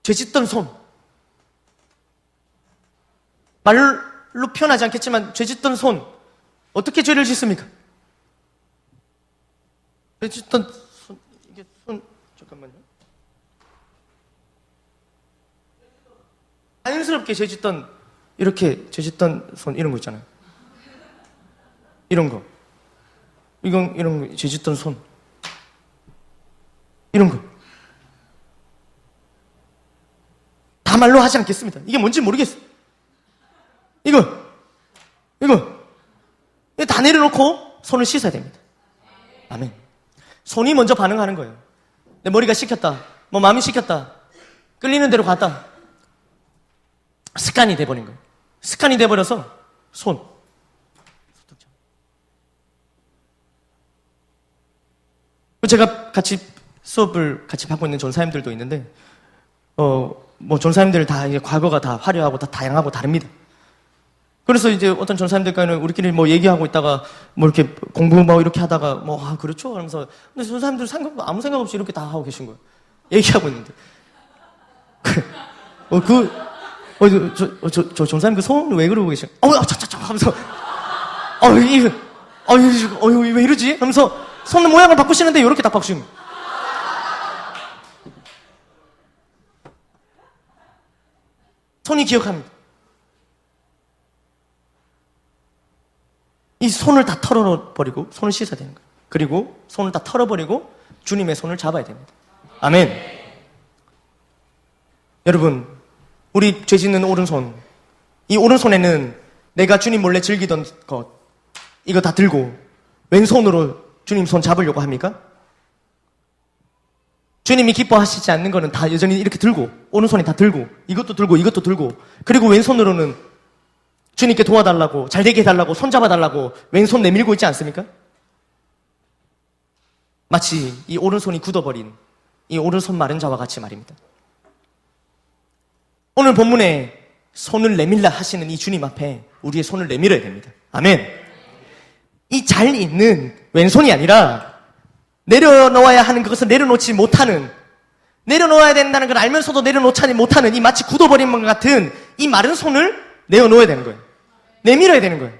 Speaker 1: 죄 짓던 손. 말로 표현하지 않겠지만 죄 짓던 손. 어떻게 죄를 짓습니까? 죄 짓던 손, 이게 손, 잠깐만요. 자연스럽게 죄 짓던, 이렇게 죄 짓던 손, 이런 거 있잖아요. 이런 거. 이런 거, 죄 짓던 손. 이런 거. 다 말로 하지 않겠습니다. 이게 뭔지 모르겠어요. 이거 다 내려놓고 손을 씻어야 됩니다. 아멘. 손이 먼저 반응하는 거예요. 내 머리가 시켰다, 뭐 마음이 시켰다, 끌리는 대로 갔다. 습관이 돼버린 거예요. 습관이 돼버려서 손. 제가 같이 수업을 같이 받고 있는 전사님들도 있는데, 뭐 전사님들 다 이제 과거가 다 화려하고 다 다양하고 다릅니다. 그래서 이제 어떤 전사님들과는 우리끼리 뭐 얘기하고 있다가 뭐 이렇게 공부 뭐 이렇게 하다가 뭐 그렇죠 하면서, 근데 전사님들 아무 생각 없이 이렇게 다 하고 계신 거예요. 얘기하고 있는데 저 전사님 그 손 왜 그러고 계셔? 하면서 왜 이러지? 하면서 손 모양을 바꾸시는데 이렇게 딱 바꾸시는 거예요. 손이 기억합니다. 이 손을 다 털어버리고 손을 씻어야 되는 거예요. 그리고 손을 다 털어버리고 주님의 손을 잡아야 됩니다. 아멘. 여러분, 우리 죄 짓는 오른손, 이 오른손에는 내가 주님 몰래 즐기던 것, 이거 다 들고 왼손으로 주님 손 잡으려고 합니까? 주님이 기뻐하시지 않는 거는 다 여전히 이렇게 들고, 오른손이 다 들고, 이것도 들고, 그리고 왼손으로는 주님께 도와달라고, 잘되게 해달라고, 손잡아달라고 왼손 내밀고 있지 않습니까? 마치 이 오른손이 굳어버린 이 오른손 마른 자와 같이 말입니다. 오늘 본문에 손을 내밀라 하시는 이 주님 앞에 우리의 손을 내밀어야 됩니다. 아멘. 이 잘 있는 왼손이 아니라 내려놓아야 하는 그것을 내려놓지 못하는, 내려놓아야 된다는 걸 알면서도 내려놓지 못하는 이 마치 굳어버린 것 같은 이 마른 손을 내어놓아야 되는 거예요. 내밀어야 되는 거예요.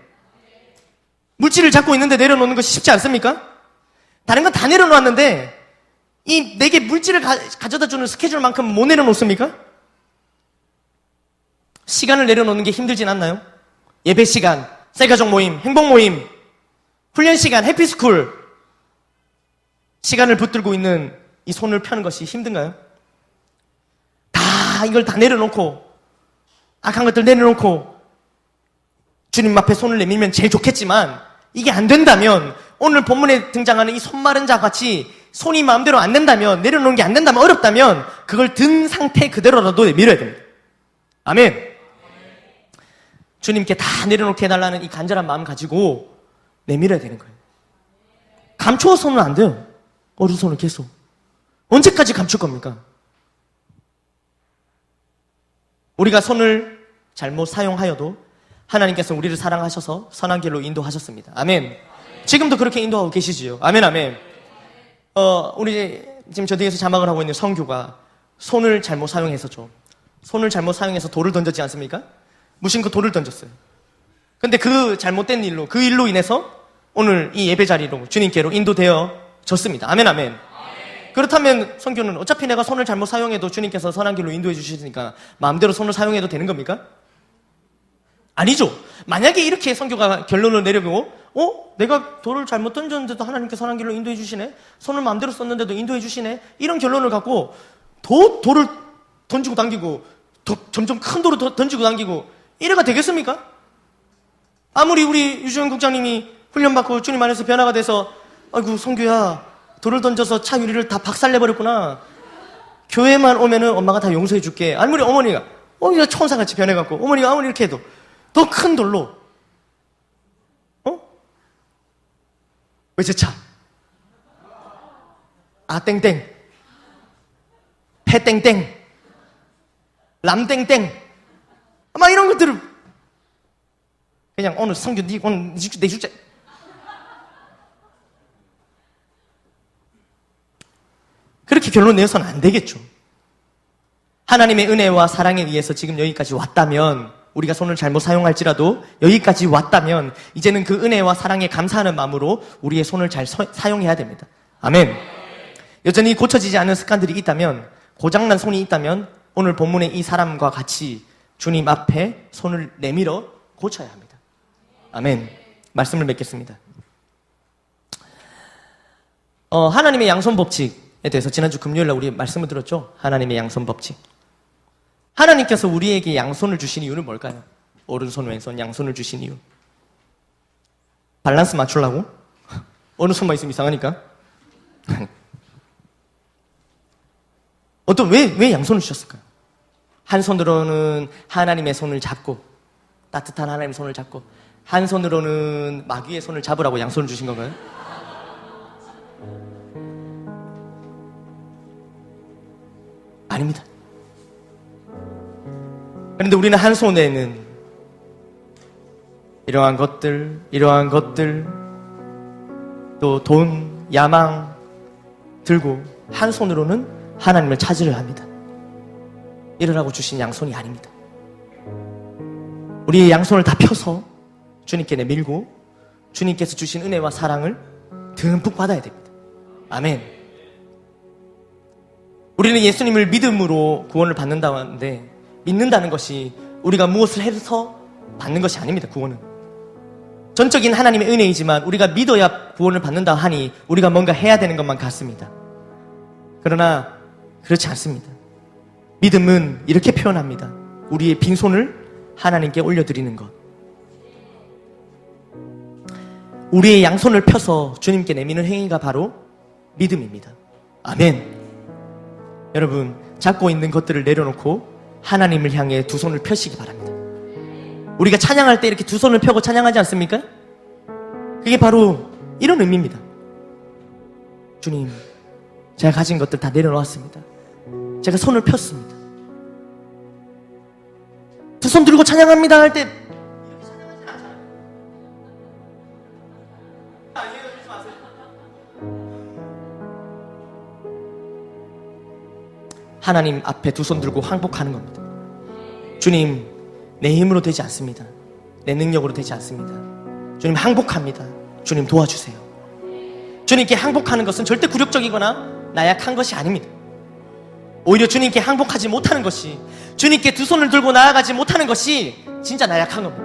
Speaker 1: 물질을 잡고 있는데 내려놓는 것이 쉽지 않습니까? 다른 건 다 내려놓았는데 이 내게 물질을 가져다주는 스케줄만큼 못 내려놓습니까? 시간을 내려놓는 게 힘들진 않나요? 예배 시간, 셀가족 모임, 행복 모임, 훈련 시간, 해피스쿨, 시간을 붙들고 있는 이 손을 펴는 것이 힘든가요? 이걸 다 내려놓고, 악한 것들 내려놓고 주님 앞에 손을 내밀면 제일 좋겠지만, 이게 안 된다면, 오늘 본문에 등장하는 이 손 마른 자 같이 손이 마음대로 안 된다면, 내려놓는 게 안 된다면, 어렵다면 그걸 든 상태 그대로라도 내밀어야 됩니다. 아멘. 주님께 다 내려놓게 해달라는 이 간절한 마음 가지고 내밀어야 되는 거예요. 감추어서는 안 돼요. 오른손을 계속. 언제까지 감출 겁니까? 우리가 손을 잘못 사용하여도 하나님께서 우리를 사랑하셔서 선한 길로 인도하셨습니다. 아멘. 지금도 그렇게 인도하고 계시지요. 아멘, 아멘. 우리 지금 저 뒤에서 자막을 하고 있는 성규가 손을 잘못 사용해서죠. 손을 잘못 사용해서 돌을 던졌지 않습니까? 무심코 돌을 던졌어요. 근데 그 잘못된 일로, 그 일로 인해서 오늘 이 예배 자리로 주님께로 인도되어졌습니다. 아멘, 아멘. 그렇다면 성규는 어차피 내가 손을 잘못 사용해도 주님께서 선한 길로 인도해 주시니까 마음대로 손을 사용해도 되는 겁니까? 아니죠. 만약에 이렇게 성규가 결론을 내려보고 내가 돌을 잘못 던졌는데도 하나님께서 선한 길로 인도해 주시네? 손을 마음대로 썼는데도 인도해 주시네? 이런 결론을 갖고 돌을 던지고 당기고 점점 큰 돌을 던지고 당기고 이래가 되겠습니까? 아무리 우리 유주영 국장님이 훈련받고 주님 안에서 변화가 돼서 아이고 성규야 돌을 던져서 차 유리를 다 박살내버렸구나. 교회만 오면은 엄마가 다 용서해 줄게. 아무리 어머니가 천사같이 변해갖고 어머니가 아무리 이렇게 해도 더 큰 돌로 외제차 땡땡 패땡땡 람땡땡 막 이런 것들을 그냥 오늘 성규 오늘 내 주제 그렇게 결론 내서는 안 되겠죠. 하나님의 은혜와 사랑에 의해서 지금 여기까지 왔다면 우리가 손을 잘못 사용할지라도 여기까지 왔다면 이제는 그 은혜와 사랑에 감사하는 마음으로 우리의 손을 잘 사용해야 됩니다. 아멘. 여전히 고쳐지지 않은 습관들이 있다면 고장난 손이 있다면 오늘 본문의 이 사람과 같이 주님 앞에 손을 내밀어 고쳐야 합니다. 아멘. 말씀을 맺겠습니다. 하나님의 양손 법칙에 대해서 지난주 금요일날 우리 말씀을 들었죠? 하나님의 양손 법칙. 하나님께서 우리에게 양손을 주신 이유는 뭘까요? 오른손, 왼손, 양손을 주신 이유. 밸런스 맞추려고? 어느 손만 있으면 이상하니까? 왜 양손을 주셨을까요? 한 손으로는 하나님의 손을 잡고, 따뜻한 하나님의 손을 잡고, 한 손으로는 마귀의 손을 잡으라고 양손을 주신 건가요? 아닙니다. 그런데 우리는 한 손에는 이러한 것들, 또 돈, 야망 들고 한 손으로는 하나님을 찾으려 합니다. 이러라고 주신 양손이 아닙니다. 우리의 양손을 다 펴서 주님께 내밀고 주님께서 주신 은혜와 사랑을 듬뿍 받아야 됩니다. 아멘. 우리는 예수님을 믿음으로 구원을 받는다고 하는데 믿는다는 것이 우리가 무엇을 해서 받는 것이 아닙니다. 구원은 전적인 하나님의 은혜이지만 우리가 믿어야 구원을 받는다 하니 우리가 뭔가 해야 되는 것만 같습니다. 그러나 그렇지 않습니다. 믿음은 이렇게 표현합니다. 우리의 빈손을 하나님께 올려드리는 것. 우리의 양손을 펴서 주님께 내미는 행위가 바로 믿음입니다. 아멘. 여러분, 잡고 있는 것들을 내려놓고 하나님을 향해 두 손을 펴시기 바랍니다. 우리가 찬양할 때 이렇게 두 손을 펴고 찬양하지 않습니까? 그게 바로 이런 의미입니다. 주님, 제가 가진 것들 다 내려놓았습니다. 제가 손을 폈습니다. 두 손 들고 찬양합니다 할 때 이렇게 찬양하지 않잖아요. 이해해주지 마세요. 하나님 앞에 두 손 들고 항복하는 겁니다. 주님, 내 힘으로 되지 않습니다. 내 능력으로 되지 않습니다. 주님, 항복합니다. 주님, 도와주세요. 주님께 항복하는 것은 절대 굴욕적이거나 나약한 것이 아닙니다. 오히려 주님께 항복하지 못하는 것이, 주님께 두 손을 들고 나아가지 못하는 것이 진짜 나약한 겁니다.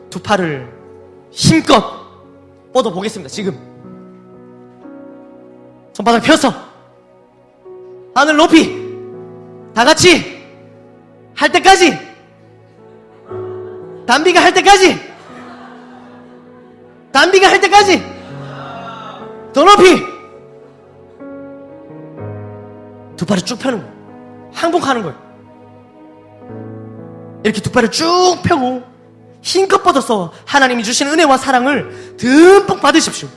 Speaker 1: 두 팔을 힘껏 뻗어 보겠습니다. 지금 손바닥 펴서 하늘 높이 다 같이 할 때까지, 담비가 할 때까지, 담비가 할 때까지 더 높이 두 팔을 쭉 펴는 거예요. 항복하는 거예요. 이렇게 두 팔을 쭉 펴고 힘껏 뻗어서 하나님이 주신 은혜와 사랑을 듬뿍 받으십시오.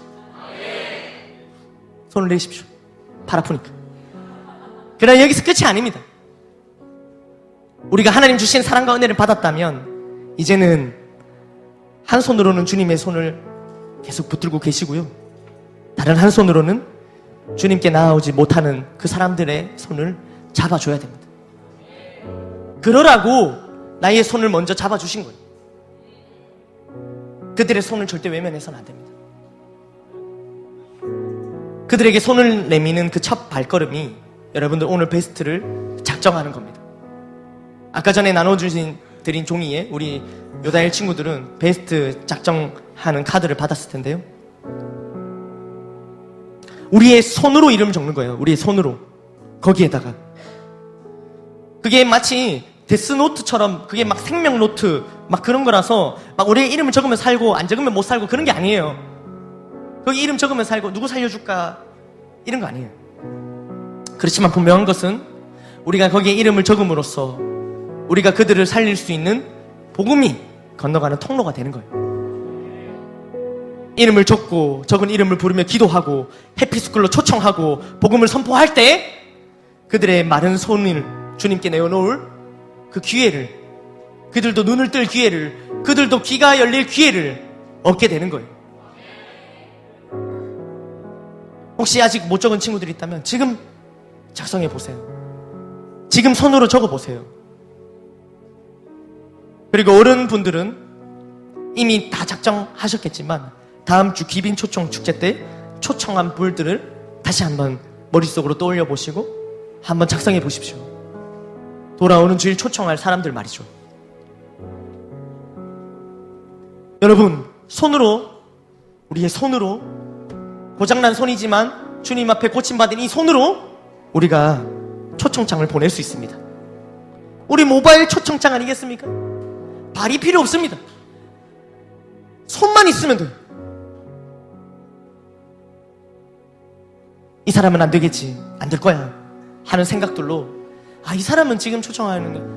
Speaker 1: 손을 내십시오. 팔 아프니까. 그러나 여기서 끝이 아닙니다. 우리가 하나님 주신 사랑과 은혜를 받았다면 이제는 한 손으로는 주님의 손을 계속 붙들고 계시고요. 다른 한 손으로는 주님께 나아오지 못하는 그 사람들의 손을 잡아줘야 됩니다. 그러라고 나의 손을 먼저 잡아주신 거예요. 그들의 손을 절대 외면해서는 안 됩니다. 그들에게 손을 내미는 그 첫 발걸음이 여러분들 오늘 베스트를 작정하는 겁니다. 아까 전에 드린 종이에 우리 요다엘 친구들은 베스트 작정하는 카드를 받았을 텐데요. 우리의 손으로 이름 적는 거예요. 우리의 손으로. 거기에다가. 그게 마치 데스노트처럼 그게 막 생명노트 막 그런 거라서 막 우리의 이름을 적으면 살고 안 적으면 못 살고 그런 게 아니에요. 거기 이름 적으면 살고 누구 살려줄까 이런 거 아니에요. 그렇지만 분명한 것은 우리가 거기에 이름을 적음으로써 우리가 그들을 살릴 수 있는 복음이 건너가는 통로가 되는 거예요. 이름을 적고 적은 이름을 부르며 기도하고 해피스쿨로 초청하고 복음을 선포할 때 그들의 마른 손을 주님께 내어놓을 그 기회를, 그들도 눈을 뜰 기회를, 그들도 귀가 열릴 기회를 얻게 되는 거예요. 혹시 아직 못 적은 친구들이 있다면 지금 작성해 보세요. 지금 손으로 적어 보세요. 그리고 어른분들은 이미 다 작정하셨겠지만 다음 주 귀빈 초청 축제 때 초청한 분들을 다시 한번 머릿속으로 떠올려 보시고 한번 작성해 보십시오. 돌아오는 주일 초청할 사람들 말이죠. 여러분, 손으로, 우리의 손으로, 고장난 손이지만 주님 앞에 고침받은 이 손으로 우리가 초청장을 보낼 수 있습니다. 우리 모바일 초청장 아니겠습니까? 발이 필요 없습니다. 손만 있으면 돼요. 이 사람은 안 되겠지, 안 될 거야 하는 생각들로, 이 사람은 지금 초청하는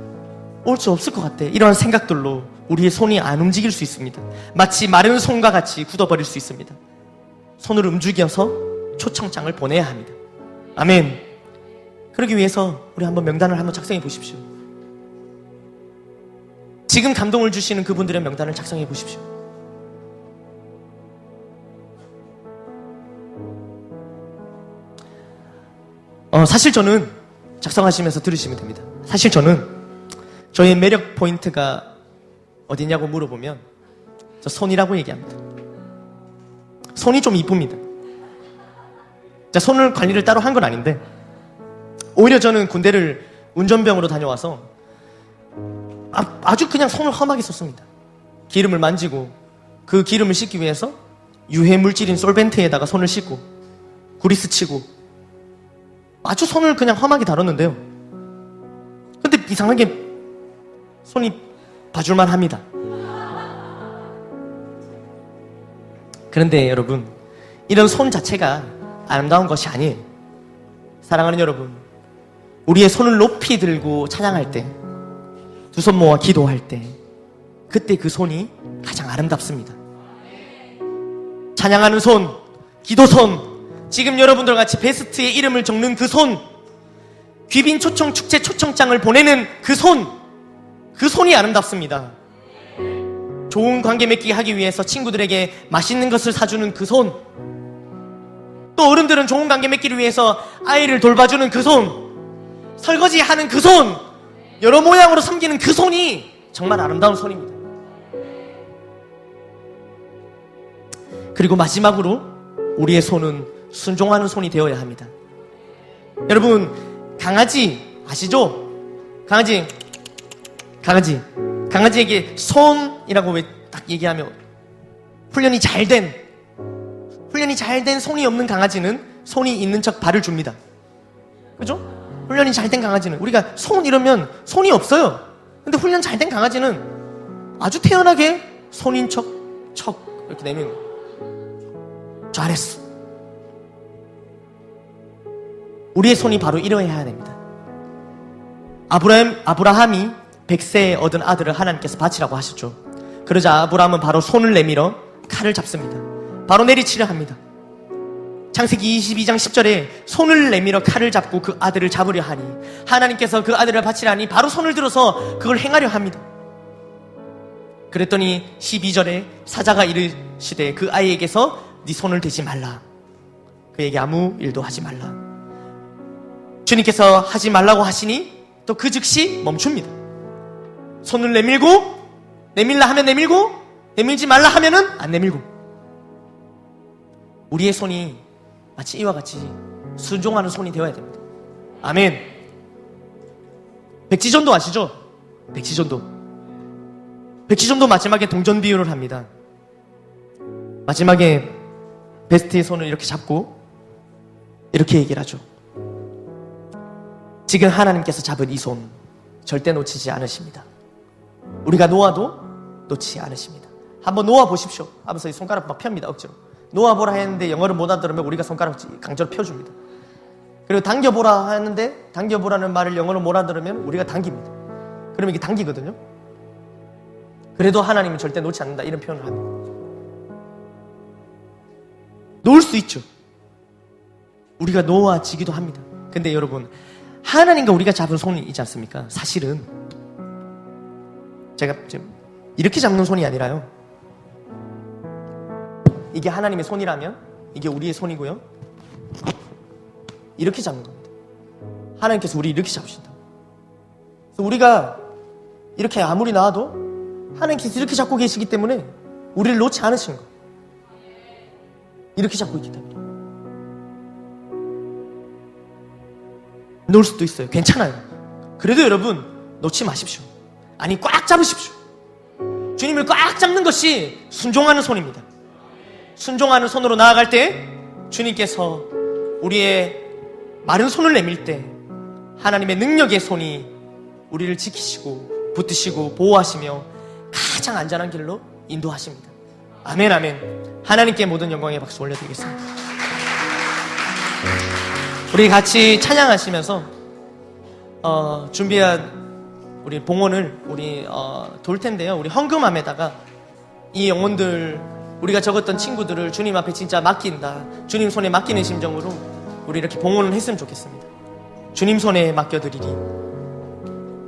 Speaker 1: 올 수 없을 것 같아, 이러한 생각들로 우리의 손이 안 움직일 수 있습니다. 마치 마른 손과 같이 굳어버릴 수 있습니다. 손을 움직여서 초청장을 보내야 합니다. 아멘. 그러기 위해서 우리 한번 명단을 한번 작성해 보십시오. 지금 감동을 주시는 그분들의 명단을 작성해 보십시오. 사실 저는 작성하시면서 들으시면 됩니다. 사실 저는 저의 매력 포인트가 어디냐고 물어보면 저 손이라고 얘기합니다. 손이 좀 이쁩니다. 자, 손을 관리를 따로 한 건 아닌데 오히려 저는 군대를 운전병으로 다녀와서 아주 그냥 손을 험하게 썼습니다. 기름을 만지고 그 기름을 씻기 위해서 유해 물질인 솔벤트에다가 손을 씻고 구리스 치고 아주 손을 그냥 험하게 다뤘는데요. 근데 이상하게 손이 봐줄만 합니다. 그런데 여러분, 이런 손 자체가 아름다운 것이 아니에요. 사랑하는 여러분, 우리의 손을 높이 들고 찬양할 때, 두 손 모아 기도할 때, 그때 그 손이 가장 아름답습니다. 찬양하는 손, 기도 손, 지금 여러분들 같이 베스트의 이름을 적는 그 손, 귀빈 초청 축제 초청장을 보내는 그 손, 그 손이 아름답습니다. 좋은 관계 맺기 하기 위해서 친구들에게 맛있는 것을 사주는 그 손, 또 어른들은 좋은 관계 맺기를 위해서 아이를 돌봐주는 그 손, 설거지하는 그 손, 여러 모양으로 섬기는 그 손이 정말 아름다운 손입니다. 그리고 마지막으로 우리의 손은 순종하는 손이 되어야 합니다. 여러분, 강아지 아시죠? 강아지에게 손이라고 왜 딱 얘기하면 훈련이 잘 된 손이 없는 강아지는 손이 있는 척 발을 줍니다. 그죠? 훈련이 잘 된 강아지는, 우리가 손 이러면 손이 없어요. 근데 훈련 잘 된 강아지는 아주 태연하게 손인 척 이렇게 내밀는 거예요. 잘했어. 우리의 손이 바로 이러해야 됩니다. 아브라함이 100세에 얻은 아들을 하나님께서 바치라고 하셨죠. 그러자 아브라함은 바로 손을 내밀어 칼을 잡습니다. 바로 내리치려 합니다. 창세기 22장 10절에 손을 내밀어 칼을 잡고 그 아들을 잡으려 하니, 하나님께서 그 아들을 바치려 하니 바로 손을 들어서 그걸 행하려 합니다. 그랬더니 12절에 사자가 이를 시대에 그 아이에게서 네 손을 대지 말라. 그에게 아무 일도 하지 말라. 주님께서 하지 말라고 하시니 또 그 즉시 멈춥니다. 손을 내밀라 하면 내밀고, 내밀지 말라 하면은 안 내밀고. 우리의 손이 마치 이와 같이 순종하는 손이 되어야 됩니다. 아멘. 백지전도 아시죠? 백지전도 마지막에 동전 비유를 합니다. 마지막에 베스트의 손을 이렇게 잡고 이렇게 얘기를 하죠. 지금 하나님께서 잡은 이 손 절대 놓치지 않으십니다. 우리가 놓아도 놓지 않으십니다. 한번 놓아 보십시오 하면서 이 손가락 막 펴니다. 억지로 놓아보라 했는데 영어를 못 알아들으면 우리가 손가락 강제로 펴줍니다. 그리고 당겨보라 하는데 당겨보라는 말을 영어로 못 알아들으면 우리가 당깁니다. 그러면 이게 당기거든요. 그래도 하나님은 절대 놓지 않는다, 이런 표현을 합니다. 놓을 수 있죠. 우리가 놓아지기도 합니다. 근데 여러분, 하나님과 우리가 잡은 손이 있지 않습니까? 사실은 제가 지금 이렇게 잡는 손이 아니라요, 이게 하나님의 손이라면 이게 우리의 손이고요, 이렇게 잡는 겁니다. 하나님께서 우리 이렇게 잡으신다. 그래서 우리가 이렇게 아무리 나와도 하나님께서 이렇게 잡고 계시기 때문에 우리를 놓지 않으신 거예요. 이렇게 잡고 있기 때문에. 놓을 수도 있어요. 괜찮아요. 그래도 여러분, 놓지 마십시오. 아니, 꽉 잡으십시오. 주님을 꽉 잡는 것이 순종하는 손입니다. 순종하는 손으로 나아갈 때 주님께서 우리의 마른 손을 내밀 때 하나님의 능력의 손이 우리를 지키시고 붙드시고 보호하시며 가장 안전한 길로 인도하십니다. 아멘, 아멘. 하나님께 모든 영광의 박수 올려드리겠습니다. 우리 같이 찬양하시면서 준비한 우리 봉헌을 우리 돌 텐데요, 우리 헌금함에다가 이 영혼들, 우리가 적었던 친구들을 주님 앞에 진짜 맡긴다, 주님 손에 맡기는 심정으로 우리 이렇게 봉헌을 했으면 좋겠습니다. 주님 손에 맡겨드리리.